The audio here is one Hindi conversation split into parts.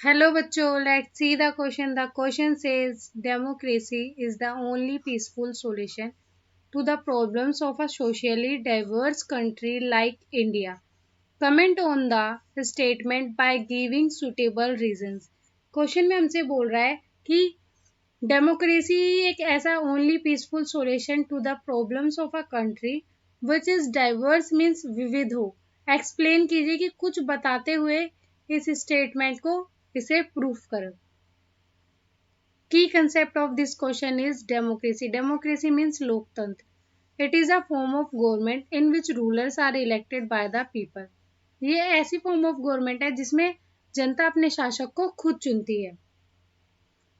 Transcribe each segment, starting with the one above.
Hello bachcho, let's see the question. The question says democracy is the only peaceful solution to the problems of a socially diverse country like India. Comment on the statement by giving suitable reasons. Question में हमसे बोल रहा है कि डेमोक्रेसी एक ऐसा only peaceful solution to the problems of a country which is diverse means विविध हो। एक्सप्लेन कीजिए कि कुछ बताते हुए इस स्टेटमेंट को इसे प्रूफ करो। की concept of this question is democracy. Democracy means लोकतंत्र। It is a form of government in which rulers are elected by the people. ये ऐसी फॉर्म ऑफ गवर्नमेंट है जिसमें जनता अपने शासक को खुद चुनती है।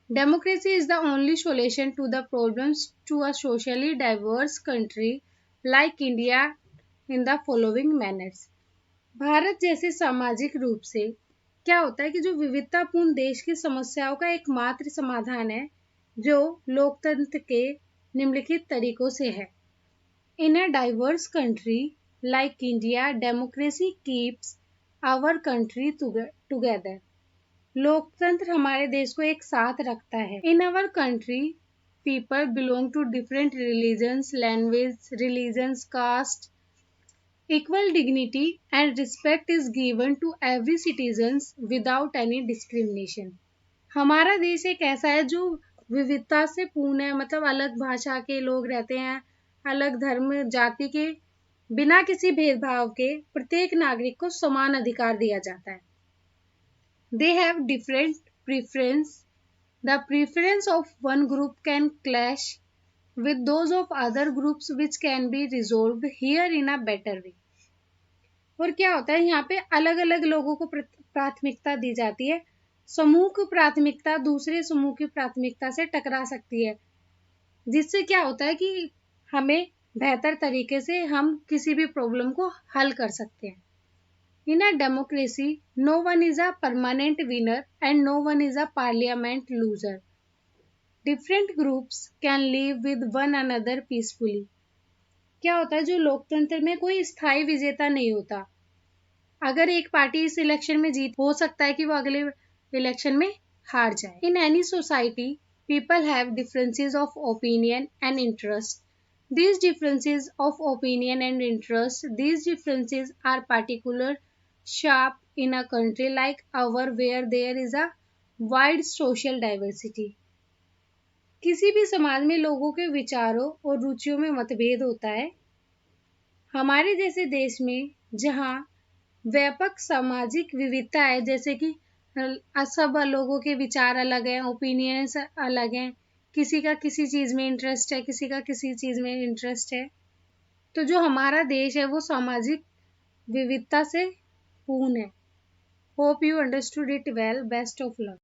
Democracy is the only solution to the problems to a socially diverse country like India in the following manners. Bharat जैसे सामाजिक रूप से क्या होता है कि जो विविधतापूर्ण देश की समस्याओं का एकमात्र समाधान है जो लोकतंत्र के निम्नलिखित तरीकों से है। In a diverse country like India, democracy keeps our country together. लोकतंत्र हमारे देश को एक साथ रखता है। In our country people belong to different religions, language, religions, caste, equal dignity and respect is given to every citizens without any discrimination. हमारा देश एक ऐसा है जो विविधता से पूर्ण है, मतलब अलग भाषा के लोग रहते हैं, अलग धर्म जाति के, बिना किसी भेदभाव के प्रत्येक नागरिक को समान अधिकार दिया जाता है। They have different preference. The preference of one group can clash with those of other groups which can be resolved here in a better way. और क्या होता है यहाँ पे अलग अलग लोगों को प्राथमिकता दी जाती है। समूह की प्राथमिकता दूसरे समूह की प्राथमिकता से टकरा सकती है, जिससे क्या होता है कि हमें बेहतर तरीके से हम किसी भी प्रॉब्लम को हल कर सकते हैं। In a democracy, no one is a permanent winner and no one is a parliament loser. Different groups can live with one another peacefully. क्या होता है जो लोकतंत्र में कोई स्थायी विजेता नहीं होता। अगर एक पार्टी इस इलेक्शन में जीत, हो सकता है कि वो अगले इलेक्शन में हार जाए। In any society, people have differences of opinion and interest. These differences of opinion and interest, these differences are particular sharp in a country like our where there is a wide social diversity. किसी भी समाज में लोगों के विचारों और रुचियों में मतभेद होता है। हमारे जैसे देश में जहाँ व्यापक सामाजिक विविधता है, जैसे कि सब लोगों के विचार अलग हैं, ओपिनियंस अलग हैं, किसी का किसी चीज़ में इंटरेस्ट है, किसी का किसी चीज़ में इंटरेस्ट है, तो जो हमारा देश है वो सामाजिक विविधता से पूर्ण है। Hope you understood it well. Best of luck.